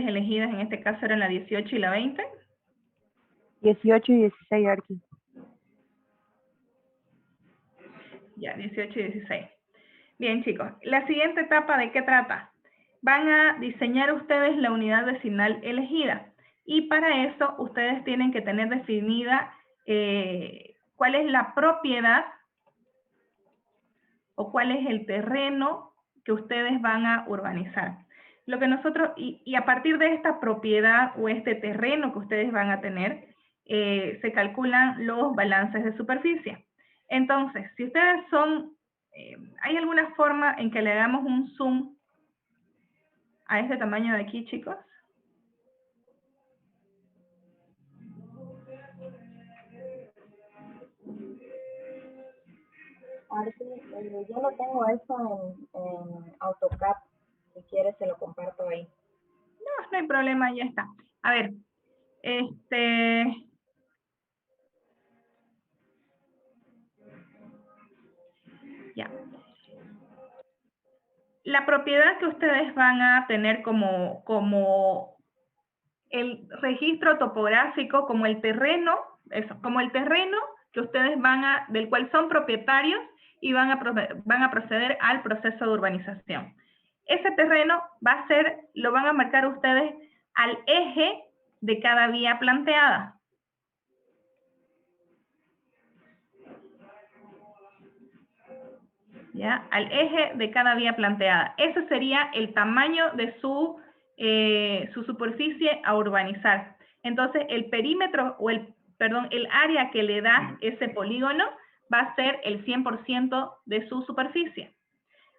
ustedes elegidas en este caso eran la 18 y la 20. 18 y 16, Arqui. Ya, 18 y 16. Bien, chicos, la siguiente etapa, ¿de qué trata? Van a diseñar ustedes la unidad vecinal elegida y para eso ustedes tienen que tener definida cuál es la propiedad o cuál es el terreno que ustedes van a urbanizar. Lo que nosotros, y a partir de esta propiedad o este terreno que ustedes van a tener, se calculan los balances de superficie. Entonces, si ustedes son, ¿hay alguna forma en que le hagamos un zoom a este tamaño de aquí, chicos? Arqui, yo no tengo eso en AutoCAD. Si quieres, se lo comparto ahí. No, no hay problema, ya está. A ver, ya. La propiedad que ustedes van a tener como el registro topográfico, como el terreno, como el terreno que ustedes del cual son propietarios y van a proceder al proceso de urbanización. Ese terreno lo van a marcar ustedes al eje de cada vía planteada. ¿Ya? Al eje de cada vía planteada. Ese sería el tamaño de su superficie a urbanizar. Entonces, el perímetro o el área que le da ese polígono va a ser el 100% de su superficie.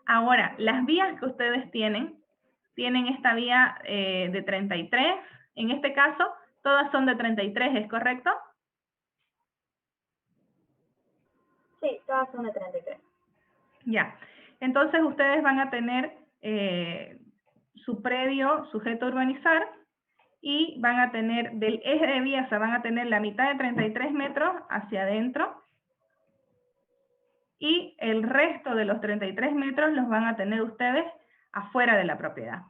Ahora, las vías que ustedes tienen esta vía de 33. En este caso, todas son de 33, ¿es correcto? Sí, todas son de 33. Ya, entonces ustedes van a tener su predio sujeto a urbanizar y van a tener del eje de vía, o sea, van a tener la mitad de 33 metros hacia adentro y el resto de los 33 metros los van a tener ustedes afuera de la propiedad.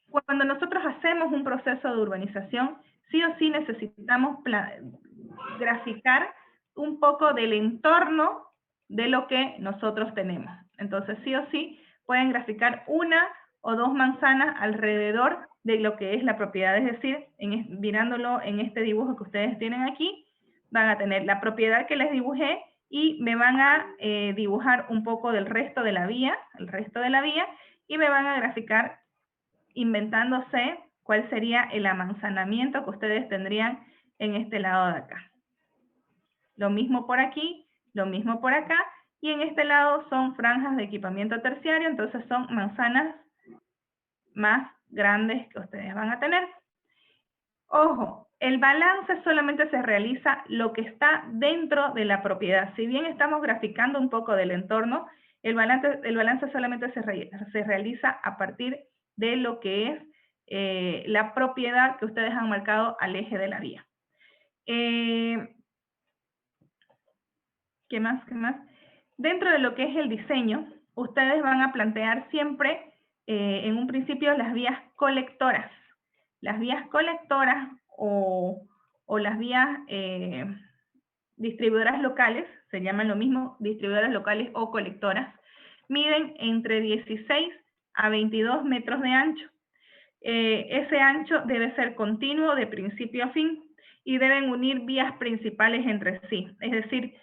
Cuando nosotros hacemos un proceso de urbanización, sí o sí necesitamos graficar un poco del entorno de lo que nosotros tenemos. Entonces, sí o sí, pueden graficar una o dos manzanas alrededor de lo que es la propiedad. Es decir, mirándolo en este dibujo que ustedes tienen aquí, van a tener la propiedad que les dibujé y me van a dibujar un poco del resto de la vía, y me van a graficar inventándose cuál sería el amanzanamiento que ustedes tendrían en este lado de acá. Lo mismo por aquí, lo mismo por acá, y en este lado son franjas de equipamiento terciario, entonces son manzanas más grandes que ustedes van a tener. Ojo, el balance solamente se realiza lo que está dentro de la propiedad. Si bien estamos graficando un poco del entorno, el balance solamente se realiza a partir de lo que es la propiedad que ustedes han marcado al eje de la vía. ¿Qué más? Dentro de lo que es el diseño, ustedes van a plantear siempre, en un principio, las vías colectoras. Las vías colectoras o las vías distribuidoras locales, se llaman lo mismo, distribuidoras locales o colectoras, miden entre 16 a 22 metros de ancho. Ese ancho debe ser continuo de principio a fin y deben unir vías principales entre sí, es decir,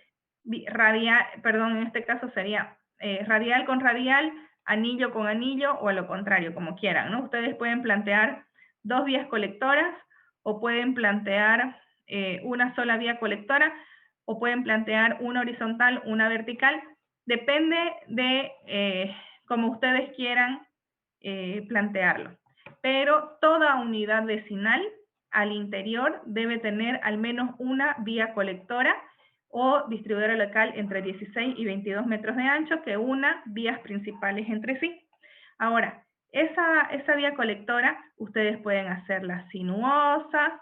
en este caso sería radial con radial, anillo con anillo o a lo contrario, como quieran, ¿no? Ustedes pueden plantear dos vías colectoras o pueden plantear una sola vía colectora o pueden plantear una horizontal, una vertical, depende de cómo ustedes quieran plantearlo. Pero toda unidad vecinal al interior debe tener al menos una vía colectora o distribuidora local entre 16 y 22 metros de ancho que una vías principales entre sí. Ahora, esa vía colectora ustedes pueden hacerla sinuosa,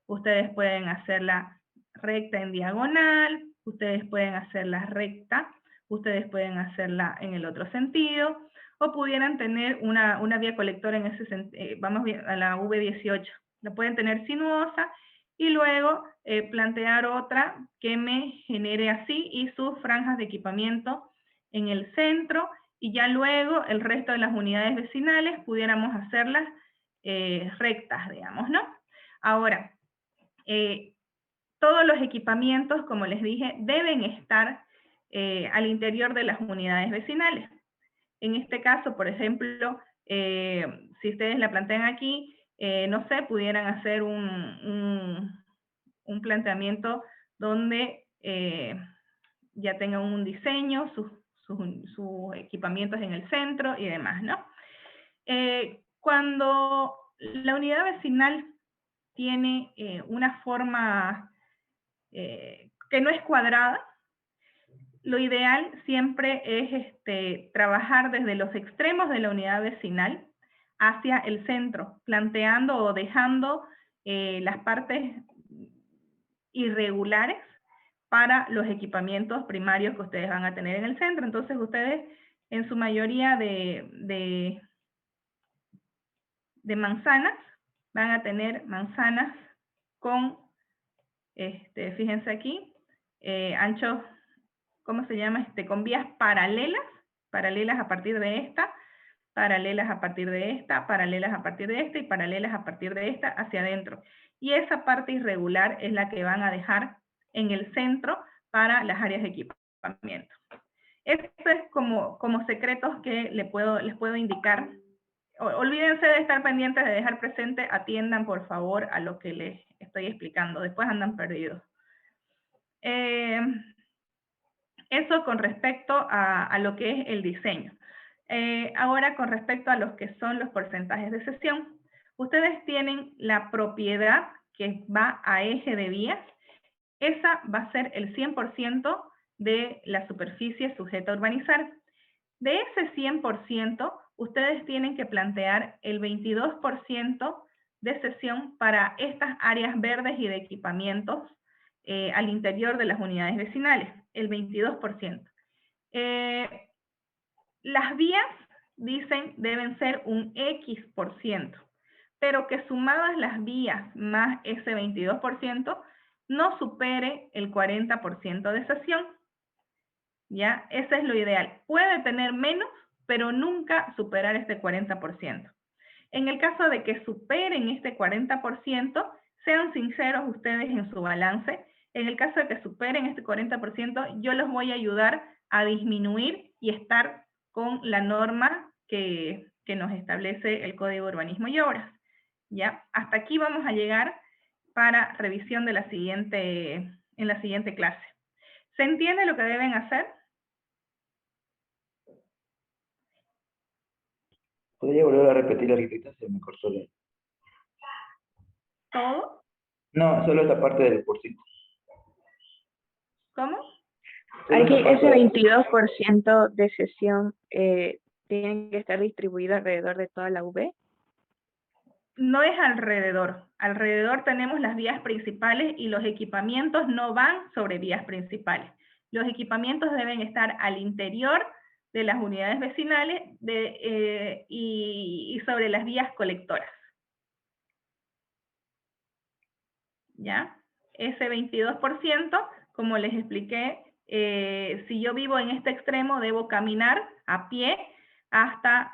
ustedes pueden hacerla recta en diagonal, ustedes pueden hacerla recta, ustedes pueden hacerla en el otro sentido, o pudieran tener una vía colectora en ese sentido, vamos a la V18, la pueden tener sinuosa y luego plantear otra que me genere así y sus franjas de equipamiento en el centro, y ya luego el resto de las unidades vecinales pudiéramos hacerlas rectas, digamos, ¿no? Ahora, todos los equipamientos, como les dije, deben estar al interior de las unidades vecinales. En este caso, por ejemplo, si ustedes la plantean aquí, no sé, pudieran hacer un planteamiento donde ya tengan un diseño, sus equipamientos en el centro y demás, ¿no? Cuando la unidad vecinal tiene una forma que no es cuadrada, lo ideal siempre es trabajar desde los extremos de la unidad vecinal hacia el centro, planteando o dejando las partes irregulares para los equipamientos primarios que ustedes van a tener en el centro. Entonces ustedes en su mayoría de manzanas van a tener manzanas con, fíjense aquí, anchos, ¿cómo se llama? Con vías paralelas a partir de esta, paralelas a partir de esta, paralelas a partir de esta y paralelas a partir de esta hacia adentro. Y esa parte irregular es la que van a dejar en el centro para las áreas de equipamiento. Esto es como secretos que les puedo indicar. Olvídense de estar pendientes de dejar presente, atiendan por favor a lo que les estoy explicando, después andan perdidos. Eso con respecto a lo que es el diseño. Ahora con respecto a los que son los porcentajes de cesión, ustedes tienen la propiedad que va a eje de vías, esa va a ser el 100% de la superficie sujeta a urbanizar. De ese 100%, ustedes tienen que plantear el 22% de cesión para estas áreas verdes y de equipamientos al interior de las unidades vecinales, el 22%. Las vías, dicen, deben ser un X%, pero que sumadas las vías más ese 22%, no supere el 40% de cesión. ¿Ya? Ese es lo ideal. Puede tener menos, pero nunca superar este 40%. En el caso de que superen este 40%, sean sinceros ustedes en su balance. En el caso de que superen este 40%, yo los voy a ayudar a disminuir y estar con la norma que nos establece el Código de Urbanismo y Obras. ¿Ya? Hasta aquí vamos a llegar para revisión de en la siguiente clase. ¿Se entiende lo que deben hacer? ¿Podría volver a repetir la arquitecta? Se me cortó la... ¿Todo? No, solo esa parte del porcito. ¿Cómo? Solo Aquí esa parte ese de- 22% de cesión tiene que estar distribuido alrededor de toda la V. No es alrededor. Alrededor tenemos las vías principales y los equipamientos no van sobre vías principales. Los equipamientos deben estar al interior de las unidades vecinales y sobre las vías colectoras. ¿Ya? Ese 22%, como les expliqué, si yo vivo en este extremo, debo caminar a pie hasta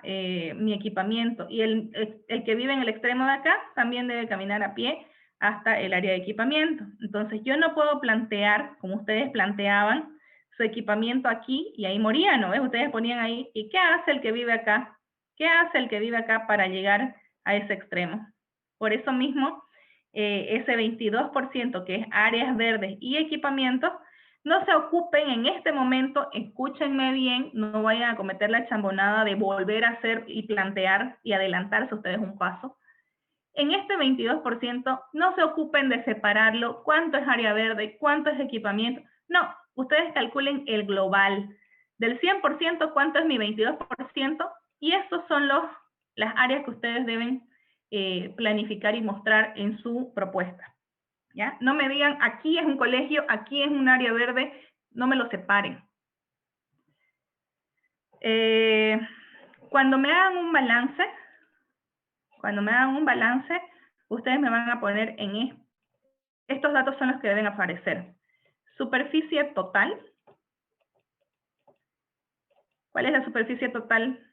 mi equipamiento. Y el que vive en el extremo de acá también debe caminar a pie hasta el área de equipamiento. Entonces yo no puedo plantear, como ustedes planteaban, su equipamiento aquí y ahí morían, ¿no? ¿Ves? Ustedes ponían ahí, ¿y qué hace el que vive acá? ¿Qué hace el que vive acá para llegar a ese extremo? Por eso mismo, ese 22% que es áreas verdes y equipamientos, no se ocupen en este momento, escúchenme bien, no vayan a cometer la chambonada de volver a hacer y plantear y adelantarse ustedes un paso. En este 22% no se ocupen de separarlo, cuánto es área verde, cuánto es equipamiento. No, ustedes calculen el global. Del 100%, cuánto es mi 22%, y estos son las áreas que ustedes deben planificar y mostrar en su propuesta. ¿Ya? No me digan, aquí es un colegio, aquí es un área verde, no me lo separen. Cuando me hagan un balance, ustedes me van a poner en estos datos son los que deben aparecer. Superficie total. ¿Cuál es la superficie total?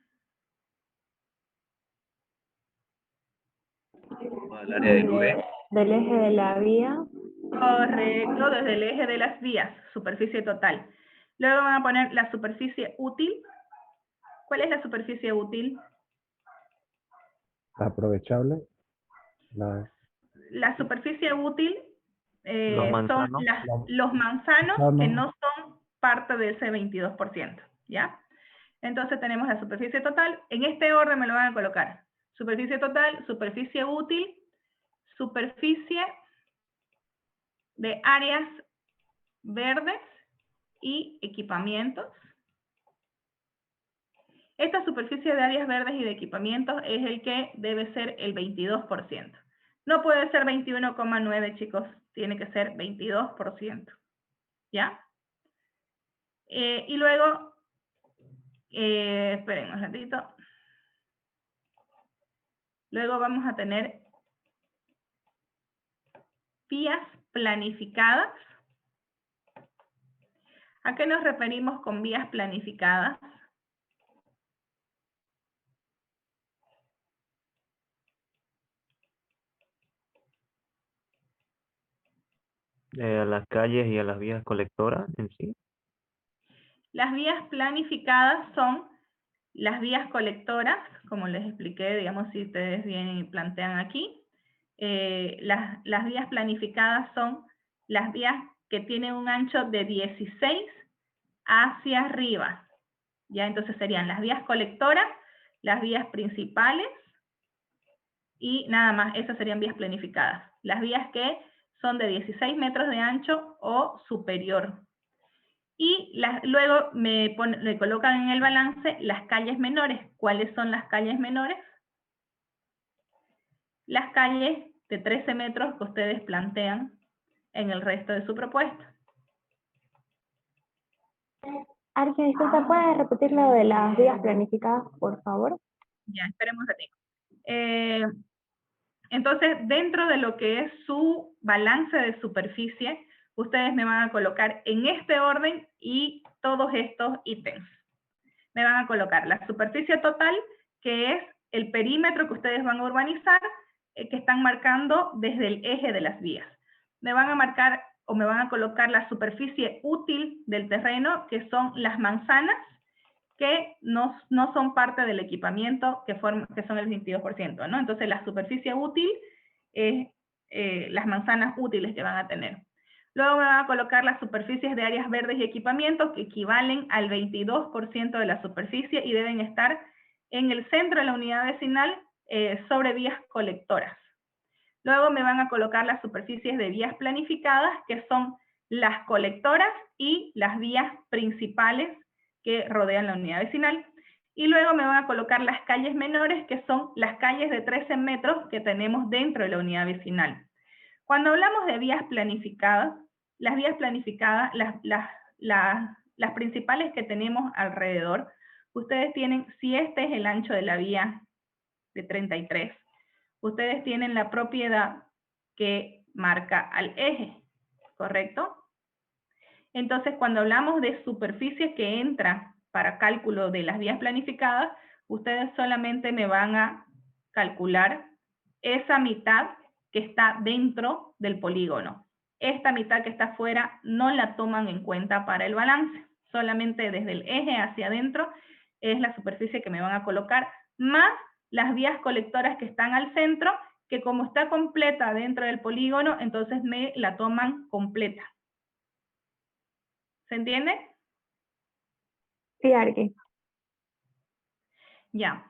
Al área de nube. Del eje de la vía. Correcto, desde el eje de las vías, superficie total. Luego van a poner la superficie útil. ¿Cuál es la superficie útil? Aprovechable. La superficie útil Los son manzanos. los manzanos que no son parte de ese 22%, ¿ya? Entonces tenemos la superficie total. En este orden me lo van a colocar. Superficie total, superficie útil, superficie de áreas verdes y equipamientos. Esta superficie de áreas verdes y de equipamientos es el que debe ser el 22%. No puede ser 21,9, chicos. Tiene que ser 22%. ¿Ya? Y luego, esperen un ratito. Luego vamos a tener vías planificadas. ¿A qué nos referimos con vías planificadas? A las calles y a las vías colectoras en sí. Las vías planificadas son las vías colectoras, como les expliqué, digamos, si ustedes vienen y plantean aquí. Las vías planificadas son las vías que tienen un ancho de 16 hacia arriba. Ya, entonces serían las vías colectoras, las vías principales y nada más, esas serían vías planificadas. Las vías que son de 16 metros de ancho o superior. Y luego me colocan en el balance las calles menores. ¿Cuáles son las calles menores? Las calles de 13 metros que ustedes plantean en el resto de su propuesta. Arge, disculpa, ¿puedes repetir lo de las vías planificadas, por favor? Ya, esperemos un ratito. Entonces, dentro de lo que es su balance de superficie, ustedes me van a colocar en este orden y todos estos ítems. Me van a colocar la superficie total, que es el perímetro que ustedes van a urbanizar, que están marcando desde el eje de las vías. Me van a marcar o me van a colocar la superficie útil del terreno, que son las manzanas, que no son parte del equipamiento, que son el 22%, ¿no? Entonces la superficie útil es las manzanas útiles que van a tener. Luego me van a colocar las superficies de áreas verdes y equipamientos que equivalen al 22% de la superficie y deben estar en el centro de la unidad vecinal sobre vías colectoras. Luego me van a colocar las superficies de vías planificadas, que son las colectoras y las vías principales que rodean la unidad vecinal. Y luego me van a colocar las calles menores, que son las calles de 13 metros que tenemos dentro de la unidad vecinal. Cuando hablamos de vías planificadas, las vías planificadas, las principales que tenemos alrededor, ustedes tienen, si este es el ancho de la vía de 33, ustedes tienen la propiedad que marca al eje, ¿correcto? Entonces, cuando hablamos de superficie que entra para cálculo de las vías planificadas, ustedes solamente me van a calcular esa mitad que está dentro del polígono. Esta mitad que está afuera no la toman en cuenta para el balance. Solamente desde el eje hacia adentro es la superficie que me van a colocar, más las vías colectoras que están al centro, que como está completa dentro del polígono, entonces me la toman completa. ¿Se entiende? Sí, Arge. Ya.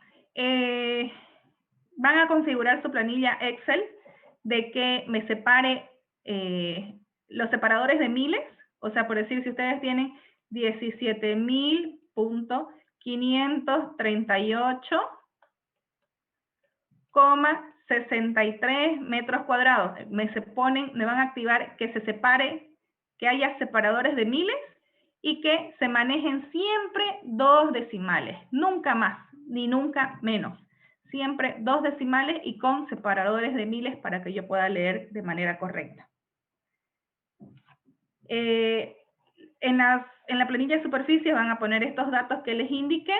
Van a configurar su planilla Excel de que me separe los separadores de miles, o sea, por decir, si ustedes tienen 17.538,63 metros cuadrados, me van a activar que se separe, que haya separadores de miles y que se manejen siempre 2 decimales, nunca más. ni nunca menos. Siempre 2 decimales y con separadores de miles para que yo pueda leer de manera correcta. En la planilla de superficie van a poner estos datos que les indiqué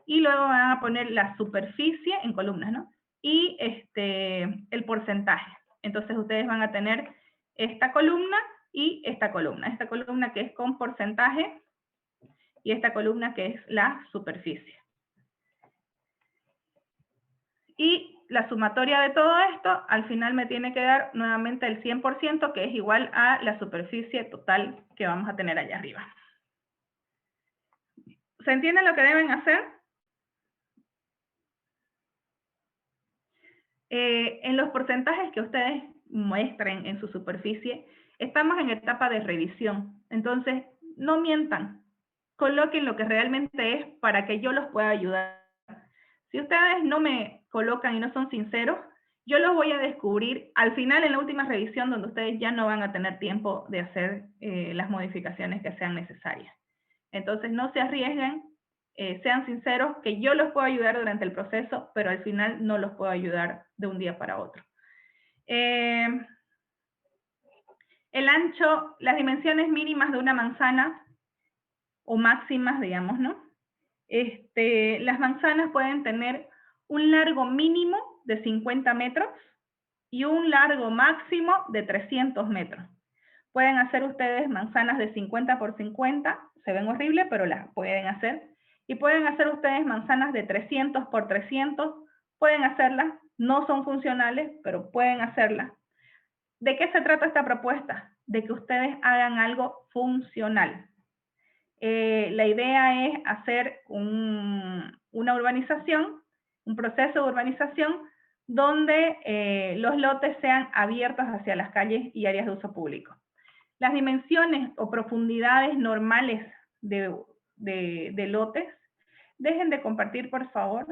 y luego van a poner la superficie en columnas, ¿no? Y el porcentaje. Entonces ustedes van a tener esta columna y esta columna que es con porcentaje y esta columna que es la superficie. Y la sumatoria de todo esto, al final me tiene que dar nuevamente el 100%, que es igual a la superficie total que vamos a tener allá arriba. ¿Se entiende lo que deben hacer? En los porcentajes que ustedes muestren en su superficie, estamos en etapa de revisión. Entonces, no mientan. Coloquen lo que realmente es para que yo los pueda ayudar. Si ustedes no me colocan y no son sinceros, yo los voy a descubrir al final en la última revisión donde ustedes ya no van a tener tiempo de hacer las modificaciones que sean necesarias. Entonces no se arriesguen, sean sinceros que yo los puedo ayudar durante el proceso, pero al final no los puedo ayudar de un día para otro. El ancho, las dimensiones mínimas de una manzana, o máximas, digamos, ¿no? Las manzanas pueden tener un largo mínimo de 50 metros y un largo máximo de 300 metros. Pueden hacer ustedes manzanas de 50 por 50, se ven horribles, pero las pueden hacer. Y pueden hacer ustedes manzanas de 300 por 300, pueden hacerlas, no son funcionales, pero pueden hacerlas. ¿De qué se trata esta propuesta? De que ustedes hagan algo funcional. La idea es hacer una urbanización, un proceso de urbanización, donde los lotes sean abiertos hacia las calles y áreas de uso público. Las dimensiones o profundidades normales de lotes, dejen de compartir, por favor.